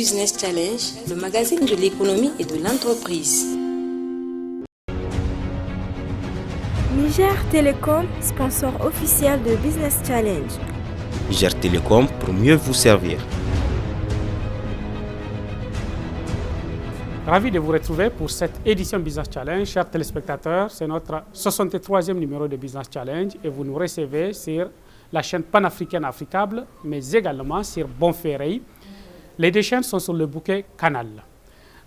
Business Challenge, le magazine de l'économie et de l'entreprise. Niger Telecom, sponsor officiel de Business Challenge. Niger Telecom pour mieux vous servir. Ravi de vous retrouver pour cette édition Business Challenge. Chers téléspectateurs, c'est notre 63e numéro de Business Challenge et vous nous recevez sur la chaîne panafricaine Africable, mais également sur Bonferré. Les deux chaînes sont sur le bouquet Canal.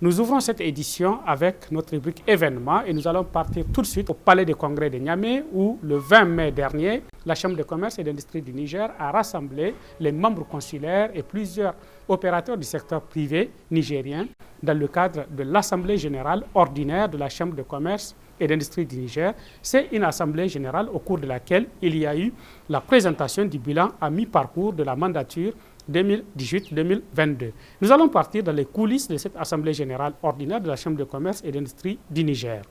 Nous ouvrons cette édition avec notre rubrique événements et nous allons partir tout de suite au Palais des Congrès de Niamey où le 20 mai dernier, la Chambre de commerce et d'industrie du Niger a rassemblé les membres consulaires et plusieurs opérateurs du secteur privé nigérien dans le cadre de l'Assemblée générale ordinaire de la Chambre de commerce et d'industrie du Niger. C'est une assemblée générale au cours de laquelle il y a eu la présentation du bilan à mi-parcours de la mandature 2018-2022. Nous allons partir dans les coulisses de cette Assemblée générale ordinaire de la Chambre de commerce et d'industrie du Niger.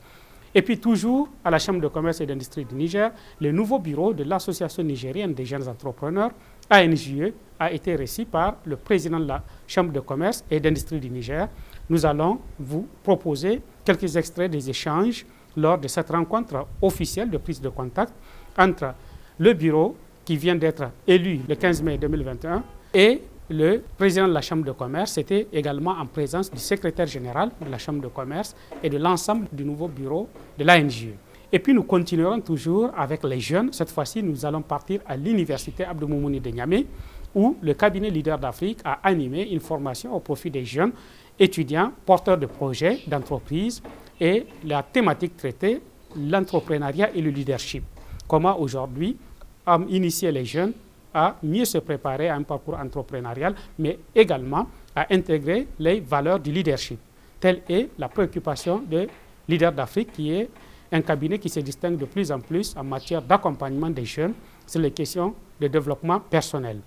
Et puis toujours à la Chambre de commerce et d'industrie du Niger, le nouveau bureau de l'Association nigérienne des jeunes entrepreneurs, ANJE, a été reçu par le président de la Chambre de commerce et d'industrie du Niger. Nous allons vous proposer quelques extraits des échanges lors de cette rencontre officielle de prise de contact entre le bureau qui vient d'être élu le 15 mai 2021 et le président de la Chambre de commerce. C'était également en présence du secrétaire général de la Chambre de commerce et de l'ensemble du nouveau bureau de l'ANJE. Et puis nous continuerons toujours avec les jeunes. Cette fois-ci, nous allons partir à l'université Abdou Moumouni de Niamey où le cabinet Leader d'Afrique a animé une formation au profit des jeunes étudiants, porteurs de projets, d'entreprises et la thématique traitée, l'entrepreneuriat et le leadership. Comment aujourd'hui initier les jeunes à mieux se préparer à un parcours entrepreneurial, mais également à intégrer les valeurs du leadership. Telle est la préoccupation de Leader d'Afrique, qui est un cabinet qui se distingue de plus en plus en matière d'accompagnement des jeunes sur les questions de développement personnel.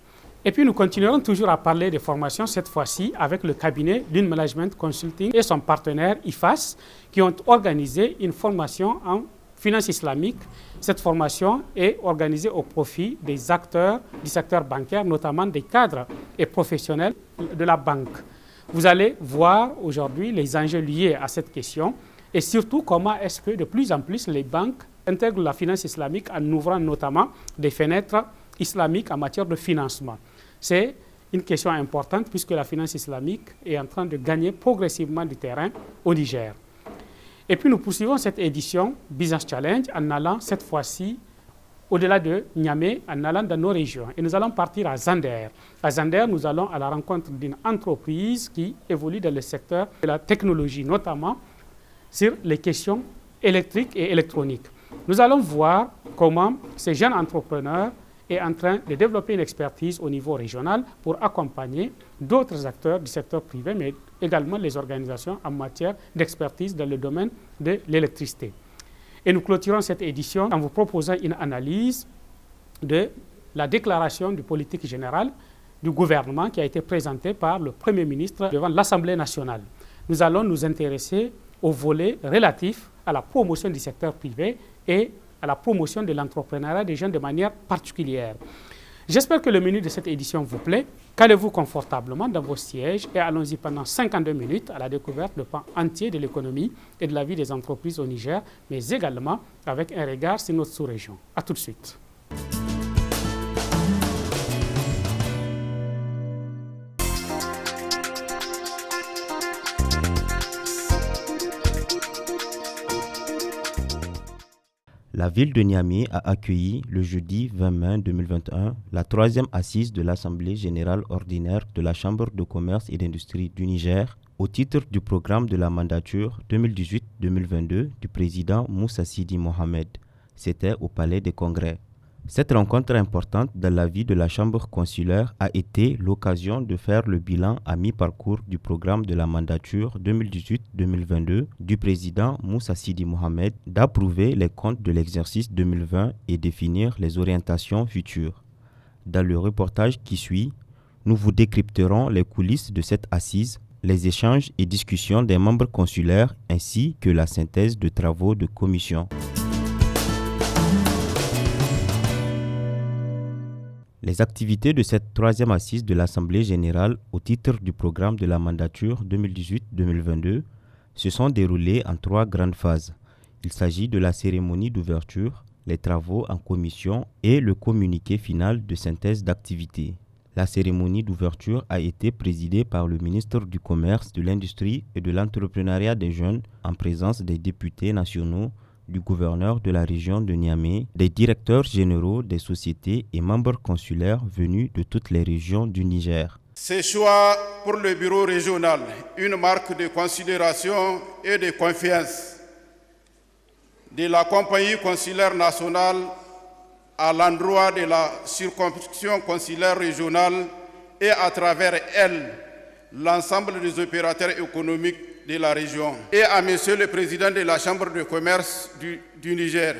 Et puis nous continuerons toujours à parler de formation, cette fois-ci avec le cabinet Lean Management Consulting et son partenaire IFAS, qui ont organisé une formation en finance islamique. Cette formation est organisée au profit des acteurs du secteur bancaire, notamment des cadres et professionnels de la banque. Vous allez voir aujourd'hui les enjeux liés à cette question et surtout comment est-ce que de plus en plus les banques intègrent la finance islamique en ouvrant notamment des fenêtres islamiques en matière de financement. C'est une question importante puisque la finance islamique est en train de gagner progressivement du terrain au Niger. Et puis nous poursuivons cette édition Business Challenge en allant cette fois-ci au-delà de Niamey, en allant dans nos régions. Et nous allons partir à Zander. À Zander, nous allons à la rencontre d'une entreprise qui évolue dans le secteur de la technologie, notamment sur les questions électriques et électroniques. Nous allons voir comment ces jeunes entrepreneurs est en train de développer une expertise au niveau régional pour accompagner d'autres acteurs du secteur privé, mais également les organisations en matière d'expertise dans le domaine de l'électricité. Et nous clôturons cette édition en vous proposant une analyse de la déclaration de politique générale du gouvernement qui a été présentée par le Premier ministre devant l'Assemblée nationale. Nous allons nous intéresser au volet relatif à la promotion du secteur privé et à la promotion de l'entrepreneuriat des jeunes de manière particulière. J'espère que le menu de cette édition vous plaît. Calez-vous confortablement dans vos sièges et allons-y pendant 52 minutes à la découverte de pans entiers de l'économie et de la vie des entreprises au Niger, mais également avec un regard sur notre sous-région. A tout de suite. La ville de Niamey a accueilli le jeudi 20 mai 2021 la troisième assise de l'Assemblée générale ordinaire de la Chambre de commerce et d'industrie du Niger au titre du programme de la mandature 2018-2022 du président Moussa Sidi Mohamed. C'était au Palais des Congrès. Cette rencontre importante dans la vie de la Chambre consulaire a été l'occasion de faire le bilan à mi-parcours du programme de la mandature 2018-2022 du président Moussa Sidi Mohamed, d'approuver les comptes de l'exercice 2020 et définir les orientations futures. Dans le reportage qui suit, nous vous décrypterons les coulisses de cette assise, les échanges et discussions des membres consulaires ainsi que la synthèse de travaux de commission. Les activités de cette troisième assise de l'Assemblée générale au titre du programme de la mandature 2018-2022 se sont déroulées en 3 grandes phases. Il s'agit de la cérémonie d'ouverture, les travaux en commission et le communiqué final de synthèse d'activité. La cérémonie d'ouverture a été présidée par le ministre du Commerce, de l'Industrie et de l'Entrepreneuriat des Jeunes en présence des députés nationaux, du gouverneur de la région de Niamey, des directeurs généraux des sociétés et membres consulaires venus de toutes les régions du Niger. Ce choix pour le bureau régional, une marque de considération et de confiance de la compagnie consulaire nationale à l'endroit de la circonscription consulaire régionale et à travers elle, l'ensemble des opérateurs économiques de la région. Et à Monsieur le Président de la Chambre de commerce du Niger,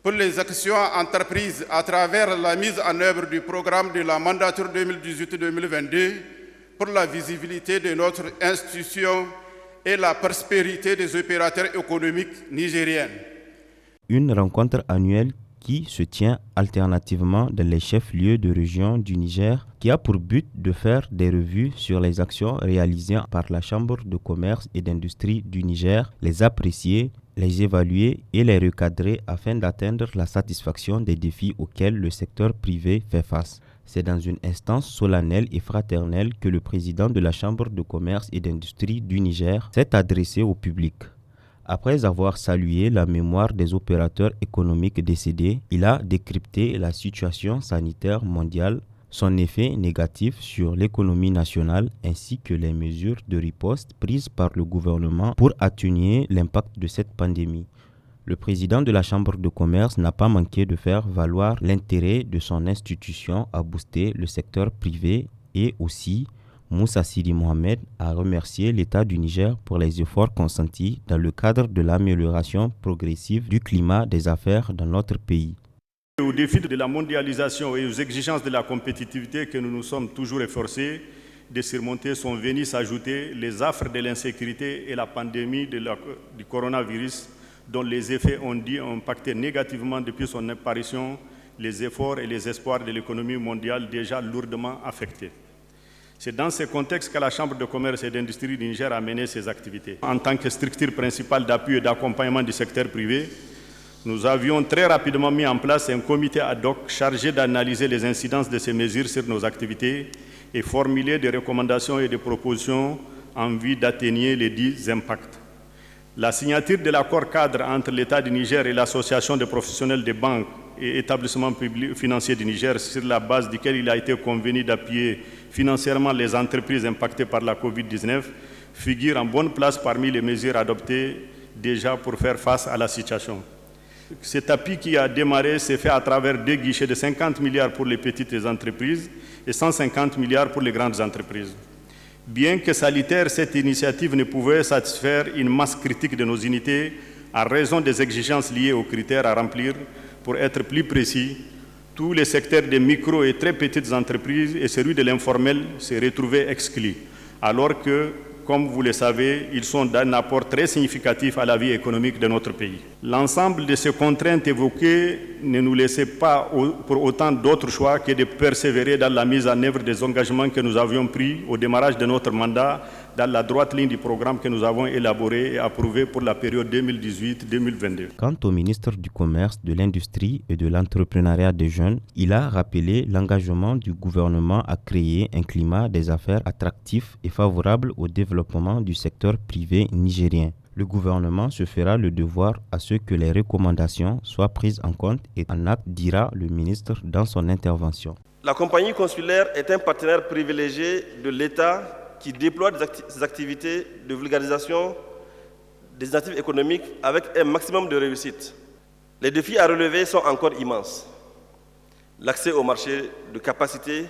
pour les actions entreprises à travers la mise en œuvre du programme de la mandature 2018-2022 pour la visibilité de notre institution et la prospérité des opérateurs économiques nigériens. Une rencontre annuelle qui se tient alternativement dans les chefs-lieux de région du Niger, qui a pour but de faire des revues sur les actions réalisées par la Chambre de commerce et d'industrie du Niger, les apprécier, les évaluer et les recadrer afin d'atteindre la satisfaction des défis auxquels le secteur privé fait face. C'est dans une instance solennelle et fraternelle que le président de la Chambre de commerce et d'industrie du Niger s'est adressé au public. Après avoir salué la mémoire des opérateurs économiques décédés, il a décrypté la situation sanitaire mondiale, son effet négatif sur l'économie nationale ainsi que les mesures de riposte prises par le gouvernement pour atténuer l'impact de cette pandémie. Le président de la Chambre de commerce n'a pas manqué de faire valoir l'intérêt de son institution à booster le secteur privé et aussi Moussa Sidi Mohamed a remercié l'État du Niger pour les efforts consentis dans le cadre de l'amélioration progressive du climat des affaires dans notre pays. Aux défis de la mondialisation et aux exigences de la compétitivité que nous nous sommes toujours efforcés de surmonter sont venus s'ajouter les affres de l'insécurité et la pandémie du coronavirus dont les effets ont impacté négativement depuis son apparition les efforts et les espoirs de l'économie mondiale déjà lourdement affectés. C'est dans ce contexte que la Chambre de commerce et d'industrie du Niger a mené ses activités. En tant que structure principale d'appui et d'accompagnement du secteur privé, nous avions très rapidement mis en place un comité ad hoc chargé d'analyser les incidences de ces mesures sur nos activités et formuler des recommandations et des propositions en vue d'atténuer les dits impacts. La signature de l'accord cadre entre l'État du Niger et l'Association des professionnels des banques et établissements financiers du Niger, sur la base duquel il a été convenu d'appuyer financièrement les entreprises impactées par la COVID-19, figure en bonne place parmi les mesures adoptées déjà pour faire face à la situation. Cet appui qui a démarré s'est fait à travers 2 guichets de 50 milliards pour les petites entreprises et 150 milliards pour les grandes entreprises. Bien que salutaire, cette initiative ne pouvait satisfaire une masse critique de nos unités en raison des exigences liées aux critères à remplir. Pour être plus précis, tous les secteurs des micro et très petites entreprises et celui de l'informel se retrouvaient exclus, alors que, comme vous le savez, ils sont d'un apport très significatif à la vie économique de notre pays. L'ensemble de ces contraintes évoquées ne nous laissait pas pour autant d'autre choix que de persévérer dans la mise en œuvre des engagements que nous avions pris au démarrage de notre mandat dans la droite ligne du programme que nous avons élaboré et approuvé pour la période 2018-2022. Quant au ministre du Commerce, de l'Industrie et de l'Entrepreneuriat des Jeunes, il a rappelé l'engagement du gouvernement à créer un climat des affaires attractif et favorable au développement du secteur privé nigérien. Le gouvernement se fera le devoir à ce que les recommandations soient prises en compte et en acte, dira le ministre dans son intervention. La compagnie consulaire est un partenaire privilégié de l'État qui déploie ses activités de vulgarisation des initiatives économiques avec un maximum de réussite. Les défis à relever sont encore immenses. L'accès au marché de capacité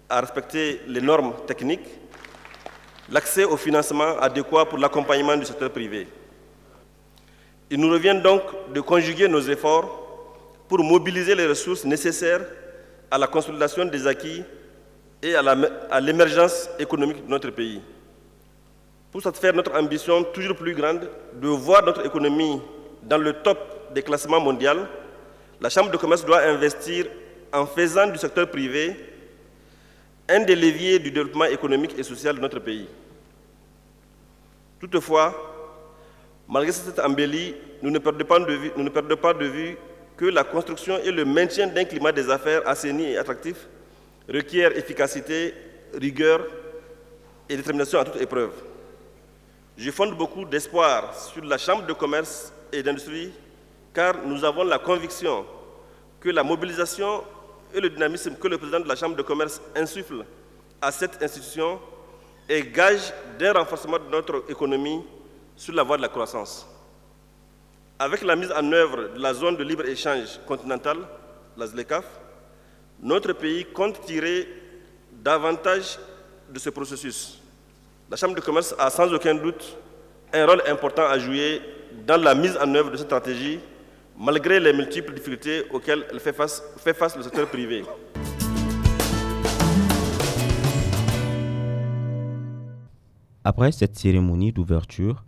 à respecter les normes techniques, l'accès au financement adéquat pour l'accompagnement du secteur privé. Il nous revient donc de conjuguer nos efforts pour mobiliser les ressources nécessaires à la consolidation des acquis et à l'émergence économique de notre pays. Pour satisfaire notre ambition toujours plus grande de voir notre économie dans le top des classements mondiaux, la Chambre de commerce doit investir en faisant du secteur privé un des leviers du développement économique et social de notre pays. Toutefois, malgré cette embellie, nous ne perdons pas de vue que la construction et le maintien d'un climat des affaires assaini et attractif requièrent efficacité, rigueur et détermination à toute épreuve. Je fonde beaucoup d'espoir sur la Chambre de commerce et d'industrie car nous avons la conviction que la mobilisation et le dynamisme que le président de la Chambre de commerce insuffle à cette institution est gage d'un renforcement de notre économie sur la voie de la croissance. Avec la mise en œuvre de la zone de libre-échange continentale, la ZLECAf, notre pays compte tirer davantage de ce processus. La Chambre de commerce a sans aucun doute un rôle important à jouer dans la mise en œuvre de cette stratégie, malgré les multiples difficultés auxquelles elle fait face le secteur privé. Après cette cérémonie d'ouverture,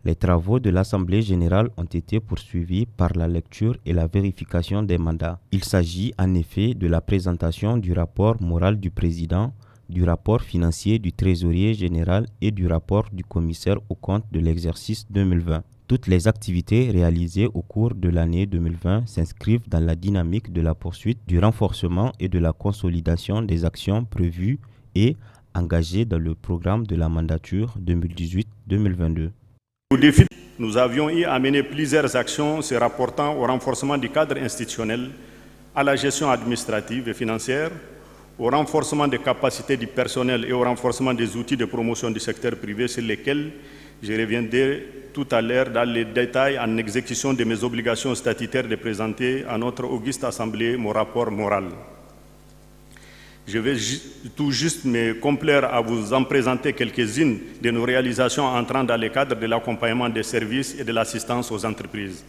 les travaux de l'Assemblée générale ont été poursuivis par la lecture et la vérification des mandats. Il s'agit en effet de la présentation du rapport moral du président, du rapport financier du trésorier général et du rapport du commissaire aux comptes de l'exercice 2020. Toutes les activités réalisées au cours de l'année 2020 s'inscrivent dans la dynamique de la poursuite du renforcement et de la consolidation des actions prévues et engagées dans le programme de la mandature 2018-2022. Au défi, nous avions y amené plusieurs actions se rapportant au renforcement du cadre institutionnel, à la gestion administrative et financière, au renforcement des capacités du personnel et au renforcement des outils de promotion du secteur privé sur lesquels je reviendrai tout à l'heure dans les détails en exécution de mes obligations statutaires de présenter à notre auguste Assemblée mon rapport moral. Je vais tout juste me complaire à vous en présenter quelques-unes de nos réalisations entrant dans le cadre de l'accompagnement des services et de l'assistance aux entreprises.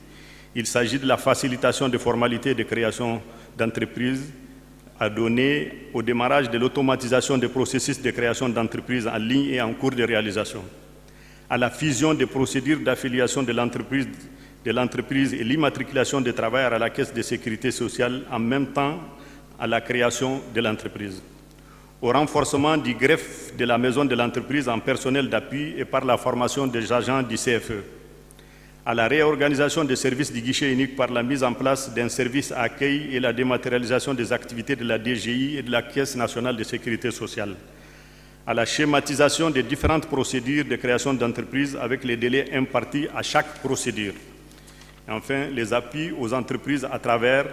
Il s'agit de la facilitation des formalités de création d'entreprises à donner au démarrage de l'automatisation des processus de création d'entreprises en ligne et en cours de réalisation, à la fusion des procédures d'affiliation de l'entreprise et l'immatriculation des travailleurs à la Caisse de sécurité sociale en même temps à la création de l'entreprise, au renforcement du greffe de la maison de l'entreprise en personnel d'appui et par la formation des agents du CFE, à la réorganisation des services du guichet unique par la mise en place d'un service à accueil et la dématérialisation des activités de la DGI et de la Caisse nationale de sécurité sociale, à la schématisation des différentes procédures de création d'entreprise avec les délais impartis à chaque procédure. Et enfin, les appuis aux entreprises à travers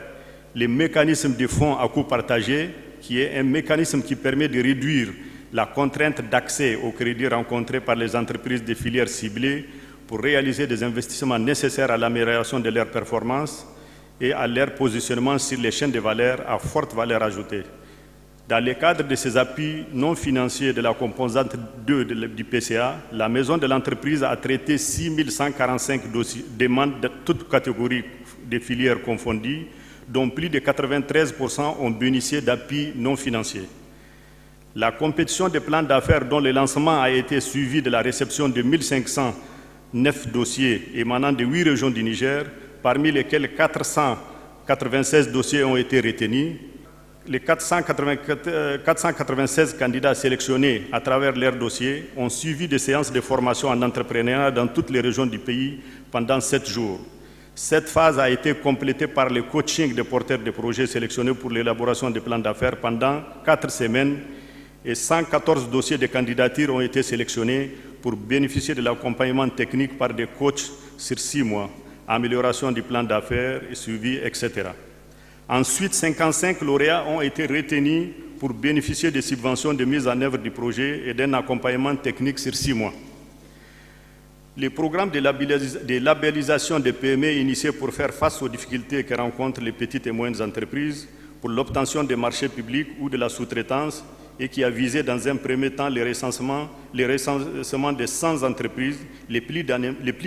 les mécanismes de fonds à coût partagé, qui est un mécanisme qui permet de réduire la contrainte d'accès au crédit rencontrée par les entreprises des filières ciblées pour réaliser des investissements nécessaires à l'amélioration de leurs performances et à leur positionnement sur les chaînes de valeur à forte valeur ajoutée. Dans le cadre de ces appuis non financiers de la composante 2 du PCA, la maison de l'entreprise a traité 6145 demandes de toutes catégories de filières confondues, dont plus de 93% ont bénéficié d'appuis non financiers. La compétition des plans d'affaires dont le lancement a été suivi de la réception de 1509 dossiers émanant de 8 régions du Niger, parmi lesquels 496 dossiers ont été retenus. Les 496 candidats sélectionnés à travers leurs dossiers ont suivi des séances de formation en entrepreneuriat dans toutes les régions du pays pendant 7 jours. Cette phase a été complétée par le coaching des porteurs de projets sélectionnés pour l'élaboration des plans d'affaires pendant 4 semaines et 114 dossiers de candidature ont été sélectionnés pour bénéficier de l'accompagnement technique par des coachs sur 6 mois, amélioration du plan d'affaires et suivi, etc. Ensuite, 55 lauréats ont été retenus pour bénéficier des subventions de mise en œuvre du projet et d'un accompagnement technique sur 6 mois. Les programmes de labellisation des PME initiés pour faire face aux difficultés que rencontrent les petites et moyennes entreprises pour l'obtention des marchés publics ou de la sous-traitance et qui a visé dans un premier temps les recensements des 100 entreprises les plus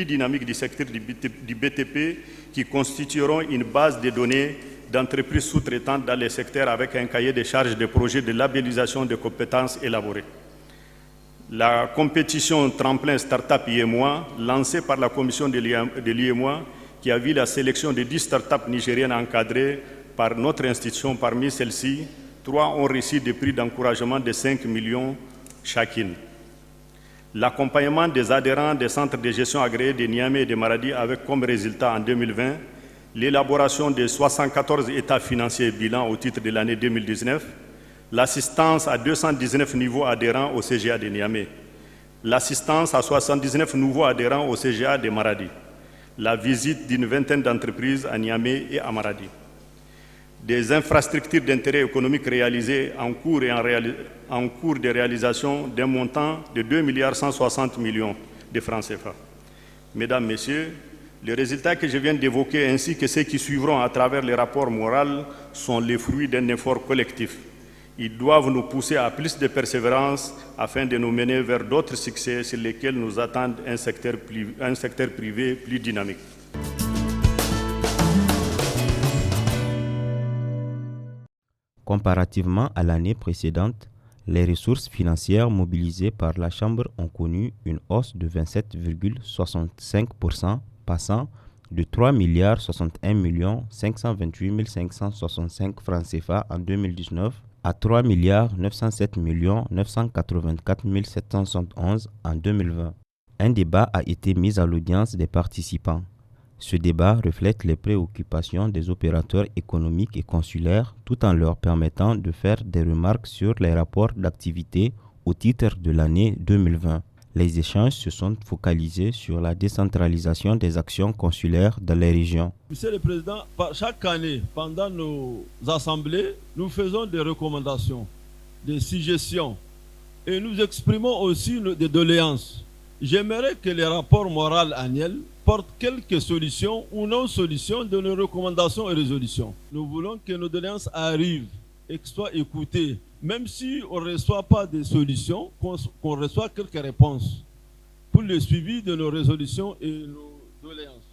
dynamiques du secteur du BTP qui constitueront une base de données d'entreprises sous-traitantes dans les secteurs avec un cahier de charges de projets de labellisation de compétences élaborés. La compétition Tremplin Startup IEMOA, lancée par la commission de l'IEMOA, qui a vu la sélection de 10 startups nigériennes encadrées par notre institution. Parmi celles-ci, 3 ont reçu des prix d'encouragement de 5 millions chacune. L'accompagnement des adhérents des centres de gestion agréés de Niamey et de Maradi avec comme résultat en 2020 l'élaboration de 74 états financiers bilan au titre de l'année 2019, l'assistance à 219 nouveaux adhérents au CGA de Niamey, l'assistance à 79 nouveaux adhérents au CGA de Maradi, la visite d'une vingtaine d'entreprises à Niamey et à Maradi, des infrastructures d'intérêt économique réalisées en cours de réalisation d'un montant de 2,160 milliards de francs CFA. Mesdames, Messieurs, les résultats que je viens d'évoquer ainsi que ceux qui suivront à travers les rapports moraux sont les fruits d'un effort collectif. Ils doivent nous pousser à plus de persévérance afin de nous mener vers d'autres succès sur lesquels nous attendent un secteur privé plus dynamique. Comparativement à l'année précédente, les ressources financières mobilisées par la Chambre ont connu une hausse de 27,65%, passant de 3 61 528 565 francs CFA en 2019 à 3 907 984 771 en 2020. Un débat a été mis à l'audience des participants. Ce débat reflète les préoccupations des opérateurs économiques et consulaires tout en leur permettant de faire des remarques sur les rapports d'activité au titre de l'année 2020. Les échanges se sont focalisés sur la décentralisation des actions consulaires dans les régions. Monsieur le Président, chaque année, pendant nos assemblées, nous faisons des recommandations, des suggestions et nous exprimons aussi des doléances. J'aimerais que les rapports moraux annuels portent quelques solutions ou non-solutions de nos recommandations et résolutions. Nous voulons que nos doléances arrivent et qu'elles soient écoutées, même si on ne reçoit pas de solutions, qu'on reçoit quelques réponses pour le suivi de nos résolutions et nos doléances.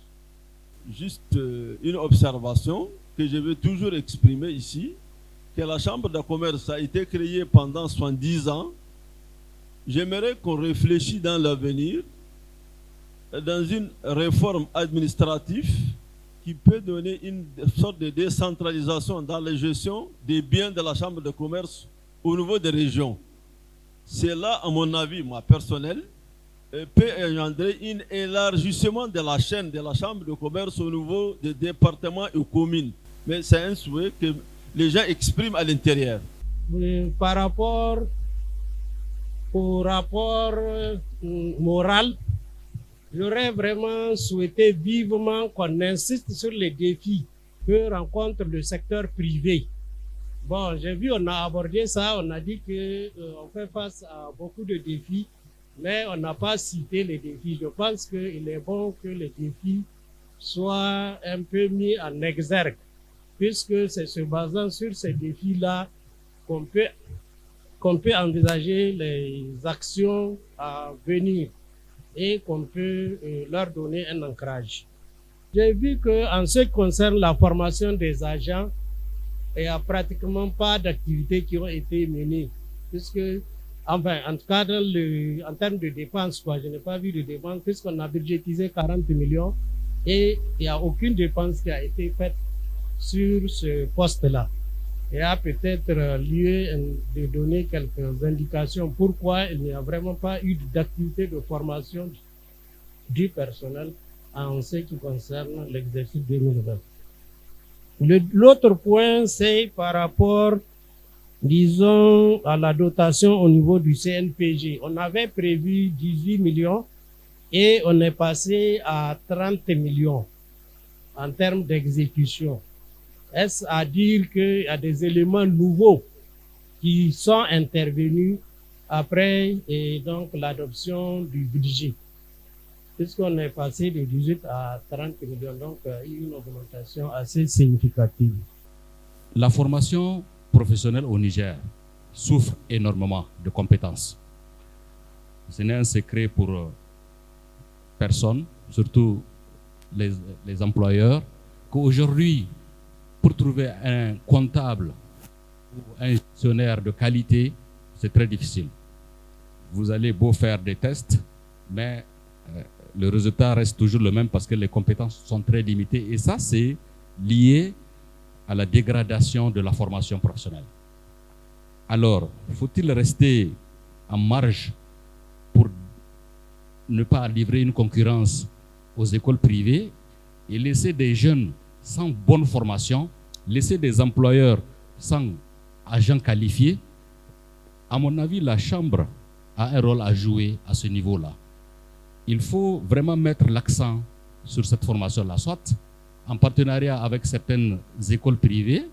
Juste une observation que je veux toujours exprimer ici, que la Chambre de commerce a été créée pendant 70 ans. J'aimerais qu'on réfléchisse dans l'avenir dans une réforme administrative qui peut donner une sorte de décentralisation dans la gestion des biens de la Chambre de commerce au niveau des régions. Cela, à mon avis, moi personnel, peut engendrer un élargissement de la chaîne de la Chambre de commerce au niveau des départements et communes. Mais c'est un souhait que les gens expriment à l'intérieur. Par rapport au rapport moral, j'aurais vraiment souhaité vivement qu'on insiste sur les défis que rencontre le secteur privé. Bon, j'ai vu, on a abordé ça, on a dit qu'on fait face à beaucoup de défis, mais on n'a pas cité les défis. Je pense qu'il est bon que les défis soient un peu mis en exergue, puisque c'est se basant sur ces défis-là qu'on peut envisager les actions à venir et qu'on peut leur donner un ancrage. J'ai vu qu'en ce qui concerne la formation des agents, il n'y a pratiquement pas d'activités qui ont été menées, puisque, enfin, en tout cas, en termes de dépenses, je n'ai pas vu de dépenses, puisqu'on a budgétisé 40 millions et il n'y a aucune dépense qui a été faite sur ce poste-là. Il y a peut-être lieu de donner quelques indications pourquoi il n'y a vraiment pas eu d'activité de formation du personnel en ce qui concerne l'exercice 2020. L'autre point, c'est par rapport, disons, à la dotation au niveau du CNPG. On avait prévu 18 millions et on est passé à 30 millions en termes d'exécution. Est-ce à dire qu'il y a des éléments nouveaux qui sont intervenus après donc l'adoption du budget? Puisqu'on est passé de 18 à 30 millions, donc il y a une augmentation assez significative. La formation professionnelle au Niger souffre énormément de compétences. Ce n'est un secret pour personne, surtout les employeurs, qu'aujourd'hui, pour trouver un comptable ou un gestionnaire de qualité, c'est très difficile. Vous allez beau faire des tests, mais le résultat reste toujours le même parce que les compétences sont très limitées. Et ça, c'est lié à la dégradation de la formation professionnelle. Alors, faut-il rester en marge pour ne pas livrer une concurrence aux écoles privées et laisser des jeunes sans bonne formation, laisser des employeurs sans agents qualifiés? À mon avis, la Chambre a un rôle à jouer à ce niveau-là. Il faut vraiment mettre l'accent sur cette formation-là, soit en partenariat avec certaines écoles privées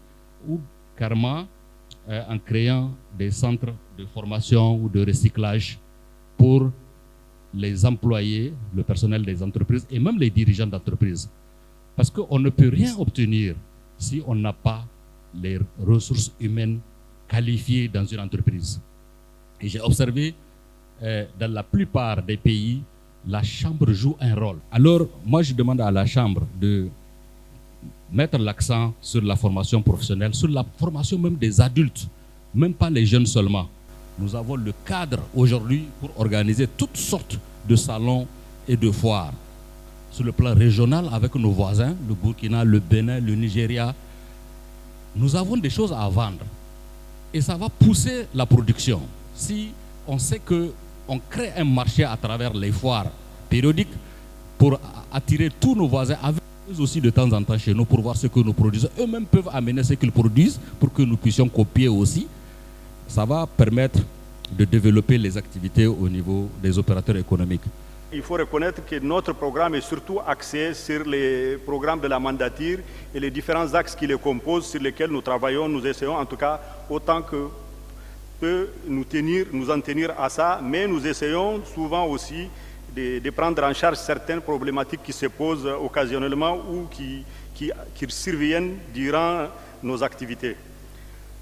ou carrément en créant des centres de formation ou de recyclage pour les employés, le personnel des entreprises et même les dirigeants d'entreprises. Parce qu'on ne peut rien obtenir si on n'a pas les ressources humaines qualifiées dans une entreprise. Et j'ai observé dans la plupart des pays, la Chambre joue un rôle. Alors, moi, je demande à la Chambre de mettre l'accent sur la formation professionnelle, sur la formation même des adultes, même pas les jeunes seulement. Nous avons le cadre aujourd'hui pour organiser toutes sortes de salons et de foires. Sur le plan régional, avec nos voisins, le Burkina, le Bénin, le Nigeria, nous avons des choses à vendre. Et ça va pousser la production. Si on sait qu'on crée un marché à travers les foires périodiques pour attirer tous nos voisins avec eux aussi de temps en temps chez nous pour voir ce que nous produisons. Eux-mêmes peuvent amener ce qu'ils produisent pour que nous puissions copier aussi. Ça va permettre de développer les activités au niveau des opérateurs économiques. Il faut reconnaître que notre programme est surtout axé sur les programmes de la mandature et les différents axes qui les composent, sur lesquels nous travaillons. Nous essayons en tout cas autant que peut nous en tenir à ça, mais nous essayons souvent aussi de prendre en charge certaines problématiques qui se posent occasionnellement ou qui surviennent durant nos activités.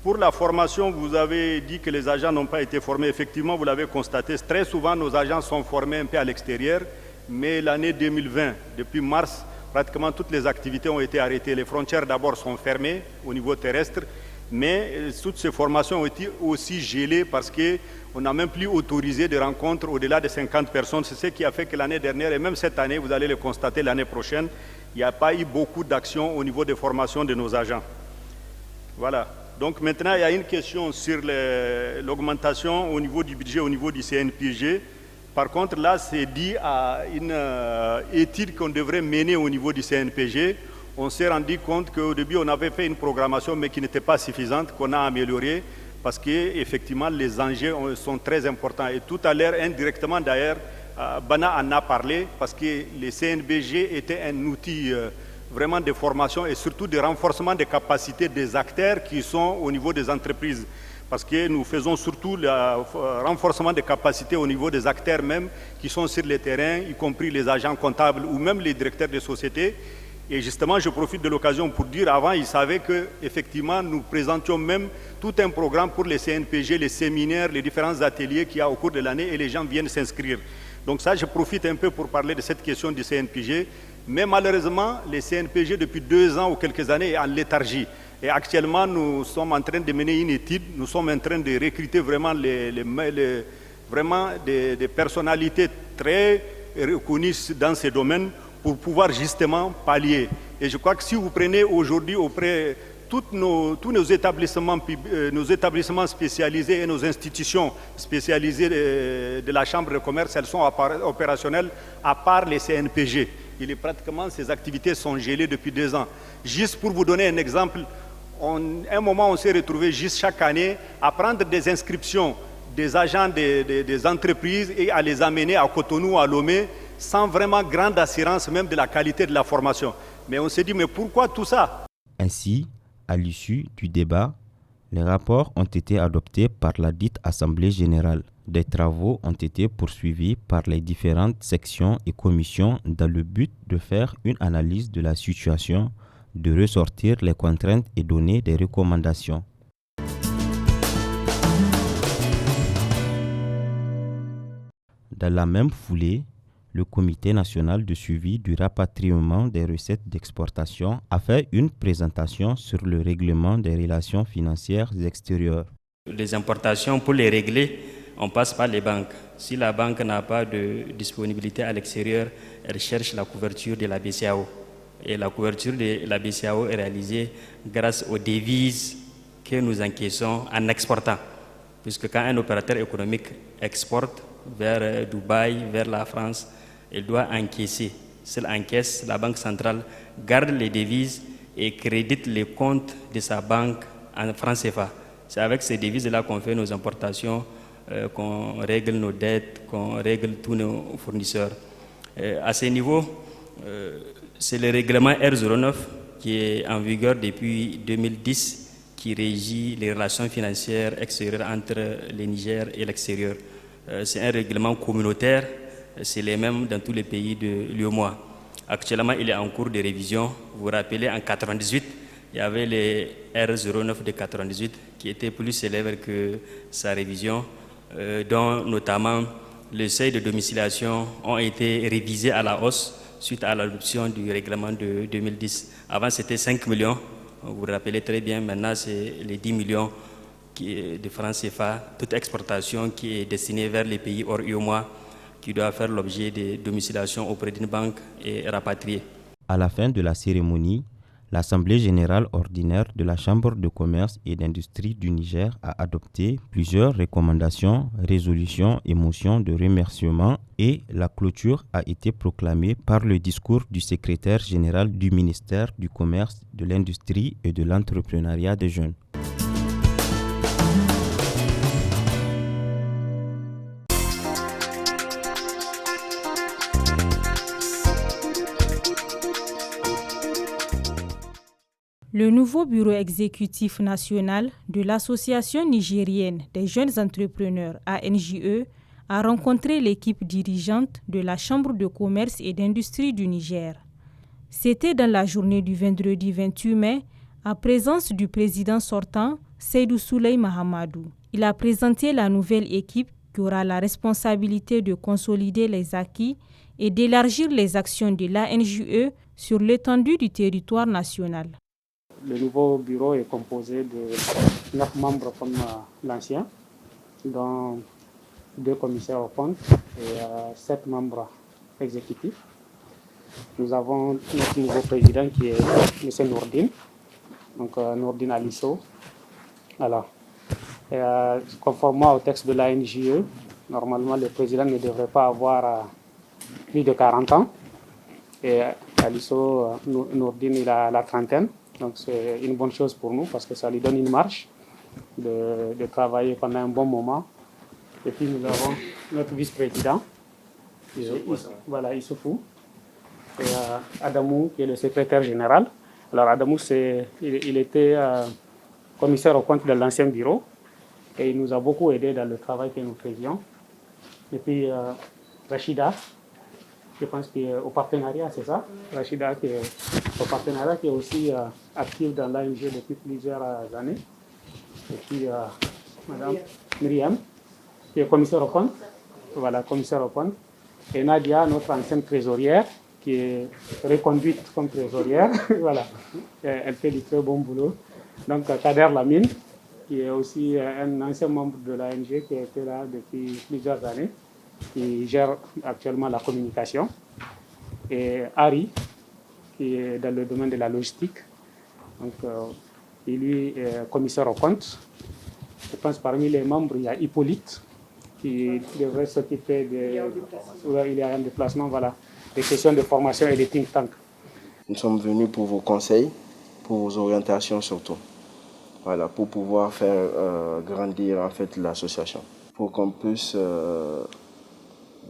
Pour la formation, vous avez dit que les agents n'ont pas été formés. Effectivement, vous l'avez constaté, très souvent nos agents sont formés un peu à l'extérieur, mais l'année 2020, depuis mars, pratiquement toutes les activités ont été arrêtées. Les frontières d'abord sont fermées au niveau terrestre, mais toutes ces formations ont été aussi gelées parce qu'on n'a même plus autorisé des rencontres au-delà de 50 personnes. C'est ce qui a fait que l'année dernière, et même cette année, vous allez le constater l'année prochaine, il n'y a pas eu beaucoup d'actions au niveau des formations de nos agents. Voilà. Donc maintenant, il y a une question sur l'augmentation au niveau du budget, au niveau du CNPG. Par contre, là, c'est dit à une étude qu'on devrait mener au niveau du CNPG. On s'est rendu compte qu'au début, on avait fait une programmation, mais qui n'était pas suffisante, qu'on a améliorée, parce qu'effectivement, les enjeux sont très importants. Et tout à l'heure, indirectement d'ailleurs, Bana en a parlé, parce que le CNPG était un outil vraiment de formation et surtout de renforcement des capacités des acteurs qui sont au niveau des entreprises. Parce que nous faisons surtout le renforcement des capacités au niveau des acteurs même qui sont sur le terrain, y compris les agents comptables ou même les directeurs de sociétés. Et justement, je profite de l'occasion pour dire, avant, ils savaient qu'effectivement, nous présentions même tout un programme pour les CNPG, les séminaires, les différents ateliers qu'il y a au cours de l'année et les gens viennent s'inscrire. Donc ça, je profite un peu pour parler de cette question du CNPG. Mais malheureusement, les CNPG, depuis 2 ans ou quelques années, est en léthargie. Et actuellement, nous sommes en train de mener une étude, nous sommes en train de recruter vraiment, vraiment des personnalités très reconnues dans ces domaines pour pouvoir justement pallier. Et je crois que si vous prenez aujourd'hui auprès tous nos établissements spécialisés et nos institutions spécialisées de la Chambre de commerce, elles sont opérationnelles à part les CNPG. Pratiquement, ces activités sont gelées depuis 2 ans. Juste pour vous donner un exemple, à un moment, on s'est retrouvé juste chaque année à prendre des inscriptions des agents des entreprises et à les amener à Cotonou, à Lomé, sans vraiment grande assurance même de la qualité de la formation. Mais on s'est dit, mais pourquoi tout ça? Ainsi, à l'issue du débat, les rapports ont été adoptés par la dite Assemblée générale. Des travaux ont été poursuivis par les différentes sections et commissions dans le but de faire une analyse de la situation, de ressortir les contraintes et donner des recommandations. Dans la même foulée, le Comité national de suivi du rapatriement des recettes d'exportation a fait une présentation sur le règlement des relations financières extérieures. Les importations, pour les régler, on passe par les banques. Si la banque n'a pas de disponibilité à l'extérieur, elle cherche la couverture de la BCEAO. Et la couverture de la BCEAO est réalisée grâce aux devises que nous encaissons en exportant. Puisque quand un opérateur économique exporte vers Dubaï, vers la France, il doit encaisser. S'il encaisse, la Banque centrale garde les devises et crédite les comptes de sa banque en francs CFA. C'est avec ces devises-là qu'on fait nos importations, qu'on règle nos dettes, qu'on règle tous nos fournisseurs. À ce niveau, c'est le règlement R09 qui est en vigueur depuis 2010 qui régit les relations financières extérieures entre le Niger et l'extérieur. C'est un règlement communautaire, c'est les mêmes dans tous les pays de l'UEMOA. Actuellement, il est en cours de révision. Vous vous rappelez, en 1998, il y avait les R09 de 1998 qui étaient plus célèbres que sa révision, dont notamment les seuils de domiciliation ont été révisés à la hausse suite à l'adoption du règlement de 2010. Avant, c'était 5 millions. Vous vous rappelez très bien, maintenant, c'est les 10 millions de francs CFA, toute exportation qui est destinée vers les pays hors UEMOA, qui doit faire l'objet de domiciliation auprès d'une banque et rapatriée. À la fin de la cérémonie, l'Assemblée générale ordinaire de la Chambre de commerce et d'industrie du Niger a adopté plusieurs recommandations, résolutions et motions de remerciement et la clôture a été proclamée par le discours du secrétaire général du ministère du Commerce, de l'Industrie et de l'Entrepreneuriat des Jeunes. Le nouveau bureau exécutif national de l'Association nigérienne des jeunes entrepreneurs ANJE a rencontré l'équipe dirigeante de la Chambre de commerce et d'industrie du Niger. C'était dans la journée du vendredi 28 mai, en présence du président sortant, Seydou Souley Mahamadou. Il a présenté la nouvelle équipe qui aura la responsabilité de consolider les acquis et d'élargir les actions de l'ANJE sur l'étendue du territoire national. Le nouveau bureau est composé de 9 membres comme l'ancien, dont 2 commissaires aux comptes et 7 membres exécutifs. Nous avons notre nouveau président qui est M. Nourdine, donc Nourdine Alisso. Alors, conformément au texte de l'ANJE, normalement le président ne devrait pas avoir plus de 40 ans. Et Alisso Nourdine, il a la trentaine. Donc c'est une bonne chose pour nous parce que ça lui donne une marche de travailler pendant un bon moment. Et puis nous avons notre vice-président, Issoufou, et Adamou qui est le secrétaire général. Alors Adamou, il était commissaire au compte de l'ancien bureau et il nous a beaucoup aidé dans le travail que nous faisions. Et puis Rachida, je pense qu'il est au partenariat, c'est ça? Rachida qui est au partenariat, qui est aussi active dans l'ANG depuis plusieurs années. Et puis Madame Myriam, qui est commissaire au compte. Voilà, commissaire au compte. Et Nadia, notre ancienne trésorière, qui est reconduite comme trésorière. Voilà, elle fait du très bon boulot. Donc Kader Lamine, qui est aussi un ancien membre de l'ANG, qui a été là depuis plusieurs années. Qui gère actuellement la communication, et Harry, qui est dans le domaine de la logistique. Donc, il lui est commissaire au compte. Je pense parmi les membres, il y a Hippolyte, qui devrait s'occuper il y a un déplacement, voilà, des questions de formation et des think tanks. Nous sommes venus pour vos conseils, pour vos orientations surtout. Voilà, pour pouvoir faire grandir en fait l'association, pour qu'on puisse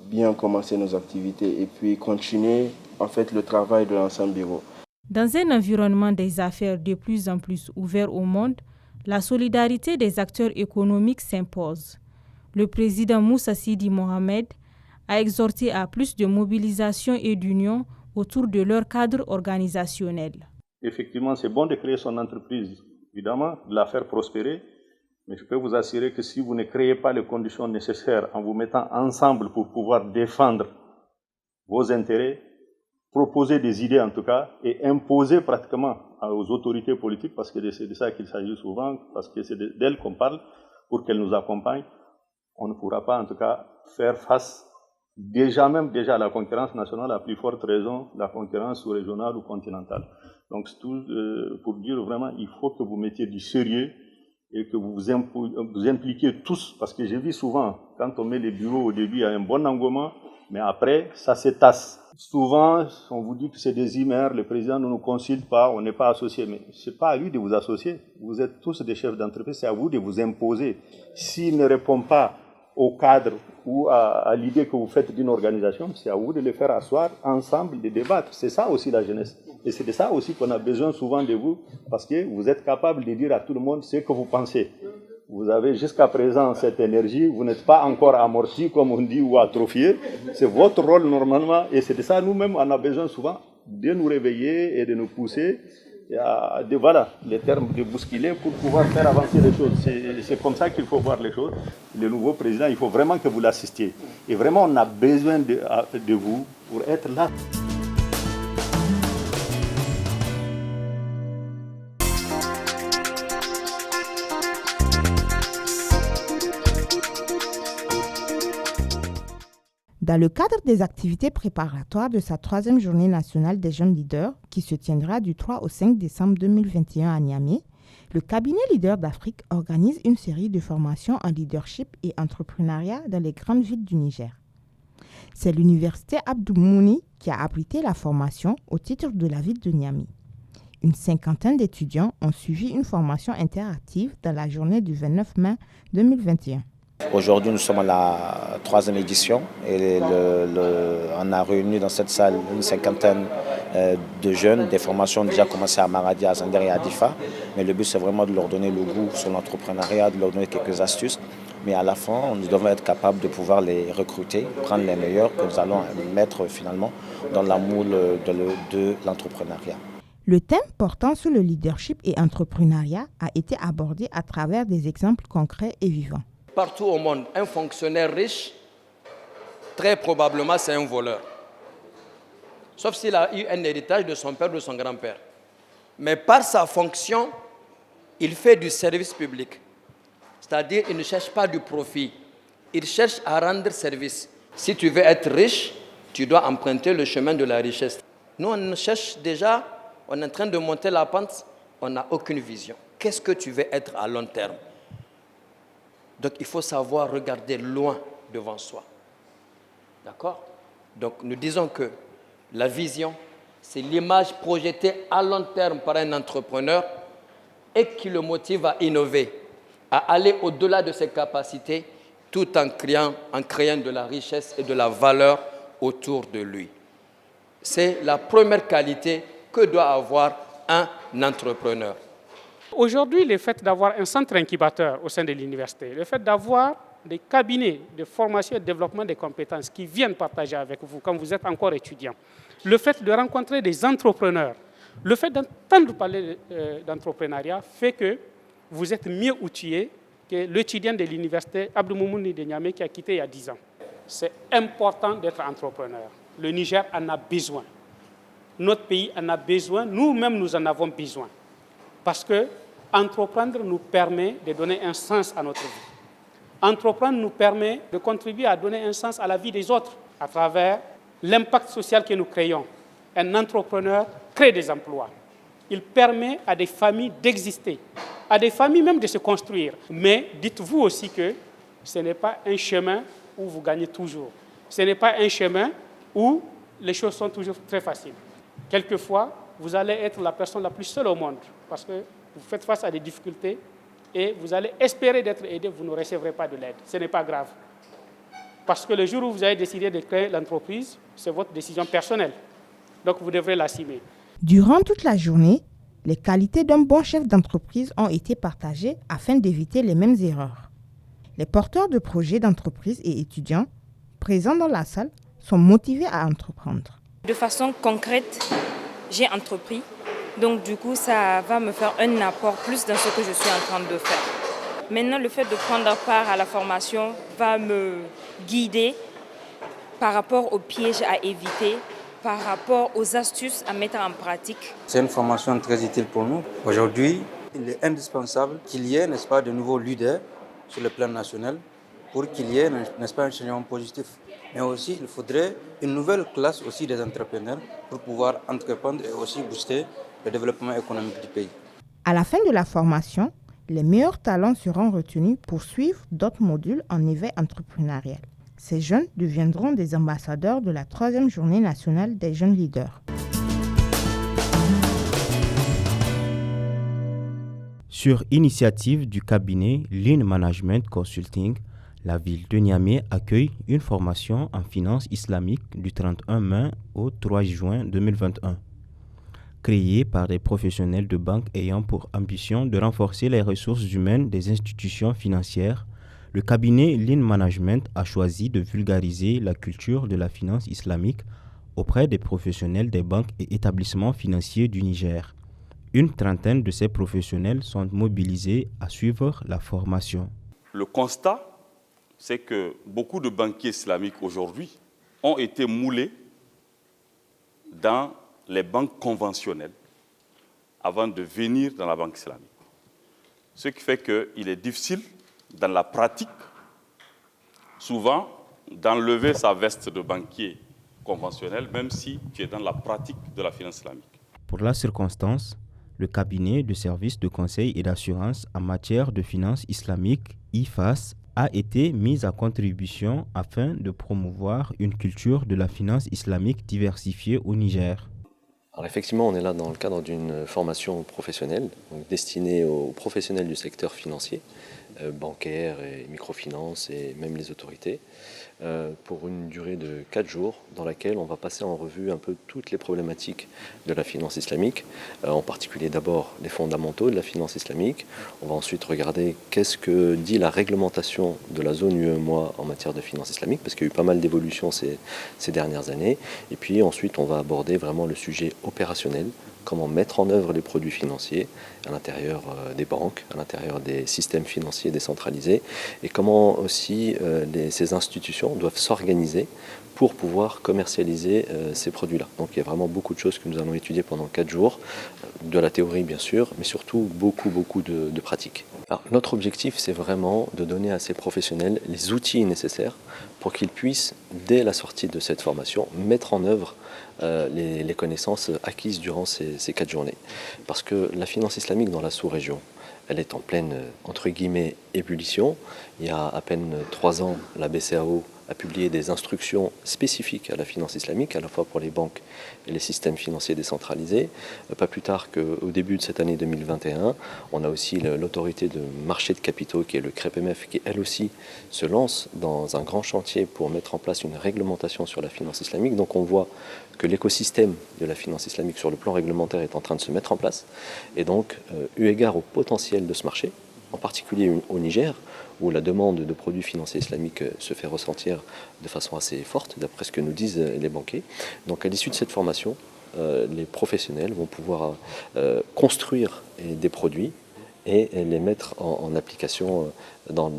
bien commencer nos activités et puis continuer en fait le travail de l'ancien bureau. Dans un environnement des affaires de plus en plus ouvert au monde, la solidarité des acteurs économiques s'impose. Le président Moussa Sidi Mohamed a exhorté à plus de mobilisation et d'union autour de leur cadre organisationnel. Effectivement, c'est bon de créer son entreprise, évidemment, de la faire prospérer. Mais je peux vous assurer que si vous ne créez pas les conditions nécessaires en vous mettant ensemble pour pouvoir défendre vos intérêts, proposer des idées en tout cas, et imposer pratiquement aux autorités politiques, parce que c'est de ça qu'il s'agit souvent, parce que c'est d'elles qu'on parle, pour qu'elles nous accompagnent, on ne pourra pas en tout cas faire face Déjà la concurrence nationale, à plus forte raison, la concurrence sous-régionale ou continentale. Donc c'est tout pour dire vraiment, il faut que vous mettiez du sérieux et que vous vous impliquiez tous, parce que j'ai vu souvent, quand on met les bureaux au début, il y a un bon engouement, mais après, ça s'étasse. Souvent, on vous dit que c'est des imères, le président ne nous consulte pas, on n'est pas associé, mais ce n'est pas à lui de vous associer. Vous êtes tous des chefs d'entreprise, c'est à vous de vous imposer. S'il ne répond pas au cadre ou à l'idée que vous faites d'une organisation, c'est à vous de le faire asseoir ensemble, de débattre. C'est ça aussi la jeunesse. Et c'est de ça aussi qu'on a besoin souvent de vous, parce que vous êtes capable de dire à tout le monde ce que vous pensez. Vous avez jusqu'à présent cette énergie, vous n'êtes pas encore amorti, comme on dit, ou atrophié. C'est votre rôle normalement, et c'est de ça nous-mêmes, on a besoin souvent de nous réveiller et de nous pousser, les termes de bousculer pour pouvoir faire avancer les choses. C'est comme ça qu'il faut voir les choses. Le nouveau président, il faut vraiment que vous l'assistiez. Et vraiment, on a besoin de vous pour être là. Dans le cadre des activités préparatoires de sa 3e journée nationale des jeunes leaders, qui se tiendra du 3 au 5 décembre 2021 à Niamey, le cabinet Leader d'Afrique organise une série de formations en leadership et entrepreneuriat dans les grandes villes du Niger. C'est l'université Abdou Mouni qui a abrité la formation au titre de la ville de Niamey. Une cinquantaine d'étudiants ont suivi une formation interactive dans la journée du 29 mai 2021. Aujourd'hui, nous sommes à la 3e édition et on a réuni dans cette salle une cinquantaine de jeunes. Des formations ont déjà commencé à Maradi, à Zander et à Difa. Mais le but, c'est vraiment de leur donner le goût sur l'entrepreneuriat, de leur donner quelques astuces. Mais à la fin, nous devons être capables de pouvoir les recruter, prendre les meilleurs que nous allons mettre finalement dans la moule de l'entrepreneuriat. Le thème portant sur le leadership et entrepreneuriat a été abordé à travers des exemples concrets et vivants. Partout au monde, un fonctionnaire riche, très probablement c'est un voleur. Sauf s'il a eu un héritage de son père ou de son grand-père. Mais par sa fonction, il fait du service public. C'est-à-dire qu'il ne cherche pas du profit. Il cherche à rendre service. Si tu veux être riche, tu dois emprunter le chemin de la richesse. Nous, on cherche déjà, on est en train de monter la pente, on n'a aucune vision. Qu'est-ce que tu veux être à long terme ? Donc, il faut savoir regarder loin devant soi. D'accord ? Donc, nous disons que la vision, c'est l'image projetée à long terme par un entrepreneur et qui le motive à innover, à aller au-delà de ses capacités, tout en créant de la richesse et de la valeur autour de lui. C'est la première qualité que doit avoir un entrepreneur. Aujourd'hui, le fait d'avoir un centre incubateur au sein de l'université, le fait d'avoir des cabinets de formation et de développement des compétences qui viennent partager avec vous quand vous êtes encore étudiant, le fait de rencontrer des entrepreneurs, le fait d'entendre parler d'entrepreneuriat fait que vous êtes mieux outillé que l'étudiant de l'université Abdou Moumouni de Niamey qui a quitté il y a 10 ans. C'est important d'être entrepreneur. Le Niger en a besoin. Notre pays en a besoin. Nous-mêmes, nous en avons besoin. Parce que entreprendre nous permet de donner un sens à notre vie. Entreprendre nous permet de contribuer à donner un sens à la vie des autres à travers l'impact social que nous créons. Un entrepreneur crée des emplois. Il permet à des familles d'exister, à des familles même de se construire. Mais dites-vous aussi que ce n'est pas un chemin où vous gagnez toujours. Ce n'est pas un chemin où les choses sont toujours très faciles. Quelquefois, vous allez être la personne la plus seule au monde parce que vous faites face à des difficultés et vous allez espérer d'être aidé, vous ne recevrez pas de l'aide. Ce n'est pas grave. Parce que le jour où vous avez décidé de créer l'entreprise, c'est votre décision personnelle. Donc, vous devrez l'assumer. Durant toute la journée, les qualités d'un bon chef d'entreprise ont été partagées afin d'éviter les mêmes erreurs. Les porteurs de projets d'entreprise et étudiants présents dans la salle sont motivés à entreprendre. De façon concrète, j'ai entrepris. Donc du coup, ça va me faire un apport plus dans ce que je suis en train de faire. Maintenant, le fait de prendre part à la formation va me guider par rapport aux pièges à éviter, par rapport aux astuces à mettre en pratique. C'est une formation très utile pour nous. Aujourd'hui, il est indispensable qu'il y ait, n'est-ce pas, de nouveaux leaders sur le plan national pour qu'il y ait, n'est-ce pas, un changement positif. Mais aussi, il faudrait une nouvelle classe aussi des entrepreneurs pour pouvoir entreprendre et aussi booster le développement économique du pays. À la fin de la formation, les meilleurs talents seront retenus pour suivre d'autres modules en éveil entrepreneurial. Ces jeunes deviendront des ambassadeurs de la 3e journée nationale des jeunes leaders. Sur initiative du cabinet Lean Management Consulting, la ville de Niamey accueille une formation en finance islamique du 31 mai au 3 juin 2021. Créée par des professionnels de banque ayant pour ambition de renforcer les ressources humaines des institutions financières, le cabinet Lean Management a choisi de vulgariser la culture de la finance islamique auprès des professionnels des banques et établissements financiers du Niger. Une trentaine de ces professionnels sont mobilisés à suivre la formation. Le constat, c'est que beaucoup de banquiers islamiques aujourd'hui ont été moulés dans les banques conventionnelles avant de venir dans la banque islamique. Ce qui fait qu'il est difficile, dans la pratique, souvent, d'enlever sa veste de banquier conventionnel, même si tu es dans la pratique de la finance islamique. Pour la circonstance, le cabinet de services de conseil et d'assurance en matière de finances islamiques, IFAS, a été mis à contribution afin de promouvoir une culture de la finance islamique diversifiée au Niger. Alors effectivement, on est là dans le cadre d'une formation professionnelle, donc destinée aux professionnels du secteur financier, bancaire et microfinance et même les autorités, pour une durée de 4 jours dans laquelle on va passer en revue un peu toutes les problématiques de la finance islamique, en particulier d'abord les fondamentaux de la finance islamique. On va ensuite regarder qu'est-ce que dit la réglementation de la zone UEMOA en matière de finance islamique, parce qu'il y a eu pas mal d'évolutions ces dernières années. Et puis ensuite, on va aborder vraiment le sujet opérationnel, comment mettre en œuvre les produits financiers à l'intérieur des banques, à l'intérieur des systèmes financiers décentralisés, et comment aussi ces institutions doivent s'organiser pour pouvoir commercialiser ces produits-là. Donc il y a vraiment beaucoup de choses que nous allons étudier pendant 4 jours, de la théorie bien sûr, mais surtout beaucoup de pratiques. Alors, notre objectif, c'est vraiment de donner à ces professionnels les outils nécessaires pour qu'ils puissent, dès la sortie de cette formation, mettre en œuvre les connaissances acquises durant ces 4 journées. Parce que la finance islamique dans la sous-région, elle est en pleine, entre guillemets, ébullition. Il y a à peine 3 ans, la BCEAO a publié des instructions spécifiques à la finance islamique, à la fois pour les banques et les systèmes financiers décentralisés. Pas plus tard qu'au début de cette année 2021, on a aussi l'autorité de marché de capitaux, qui est le CREPMF, qui elle aussi se lance dans un grand chantier pour mettre en place une réglementation sur la finance islamique. Donc on voit que l'écosystème de la finance islamique sur le plan réglementaire est en train de se mettre en place. Et donc, eu égard au potentiel de ce marché, en particulier au Niger, où la demande de produits financiers islamiques se fait ressentir de façon assez forte, d'après ce que nous disent les banquiers. Donc à l'issue de cette formation, les professionnels vont pouvoir construire des produits et les mettre en application dans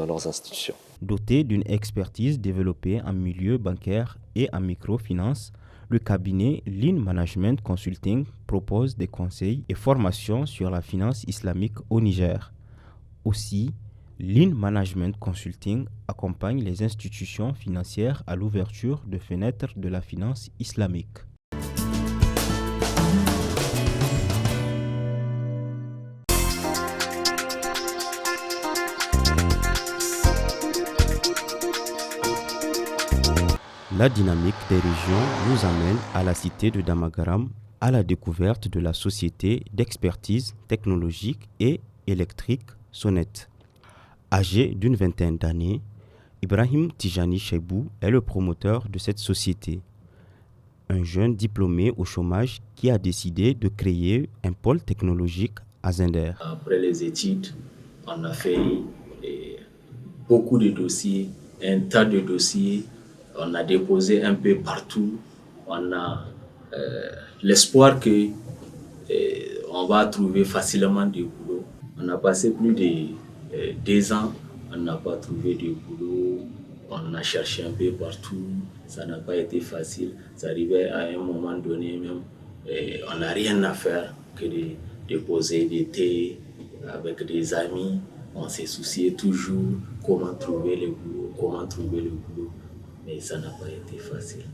leurs institutions. Doté d'une expertise développée en milieu bancaire et en microfinance, le cabinet Lean Management Consulting propose des conseils et formations sur la finance islamique au Niger. Aussi, Lean Management Consulting accompagne les institutions financières à l'ouverture de fenêtres de la finance islamique. La dynamique des régions nous amène à la cité de Damagaram, à la découverte de la société d'expertise technologique et électrique Sonnet. Âgé d'une vingtaine d'années, Ibrahim Tijani Cheibou est le promoteur de cette société. Un jeune diplômé au chômage qui a décidé de créer un pôle technologique à Zender. Après les études, on a fait beaucoup de dossiers, un tas de dossiers. On a déposé un peu partout. On a l'espoir que on va trouver facilement du boulot. On a passé plus de 2 ans, on n'a pas trouvé de boulot. On a cherché un peu partout. Ça n'a pas été facile. Ça arrivait à un moment donné même. On n'a rien à faire que de déposer des thés avec des amis On s'est soucié toujours comment trouver le boulot, mais ça n'a pas été facile.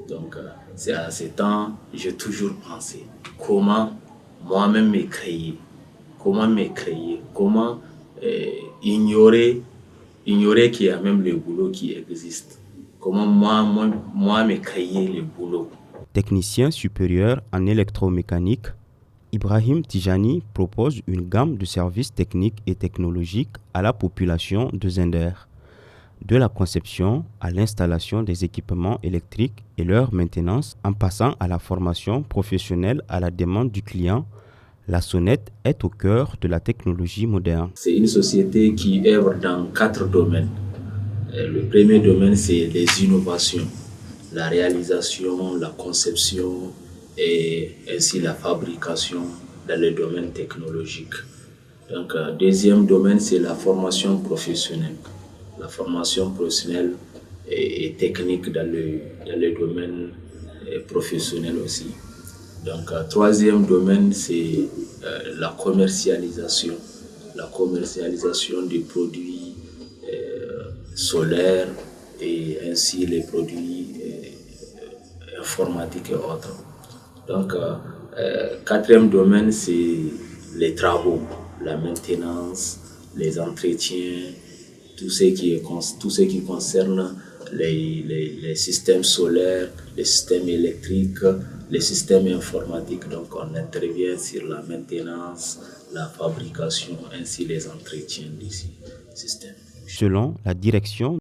Donc, c'est à ce temps, j'ai toujours pensé comment moi-même me créer, comment ignorer qu'il y a même le boulot qui existe. Comment moi me créer le boulot. Technicien supérieur en électromécanique, Ibrahim Tijani propose une gamme de services techniques et technologiques à la population de Zender, de la conception à l'installation des équipements électriques et leur maintenance, en passant à la formation professionnelle à la demande du client. La Sonnette est au cœur de la technologie moderne. C'est une société qui œuvre dans 4 domaines. Le premier domaine, c'est les innovations, la réalisation, la conception et ainsi la fabrication dans le domaine technologique. Donc, deuxième domaine, c'est la formation professionnelle. La formation professionnelle et technique dans le domaine professionnel aussi. Donc, troisième domaine, c'est la commercialisation des produits solaires et ainsi les produits informatiques et autres. Donc, quatrième domaine, c'est les travaux, la maintenance, les entretiens, tout ce qui concerne les systèmes solaires, les systèmes électriques, les systèmes informatiques. Donc, on intervient sur la maintenance, la fabrication, ainsi les entretiens des systèmes. Selon la direction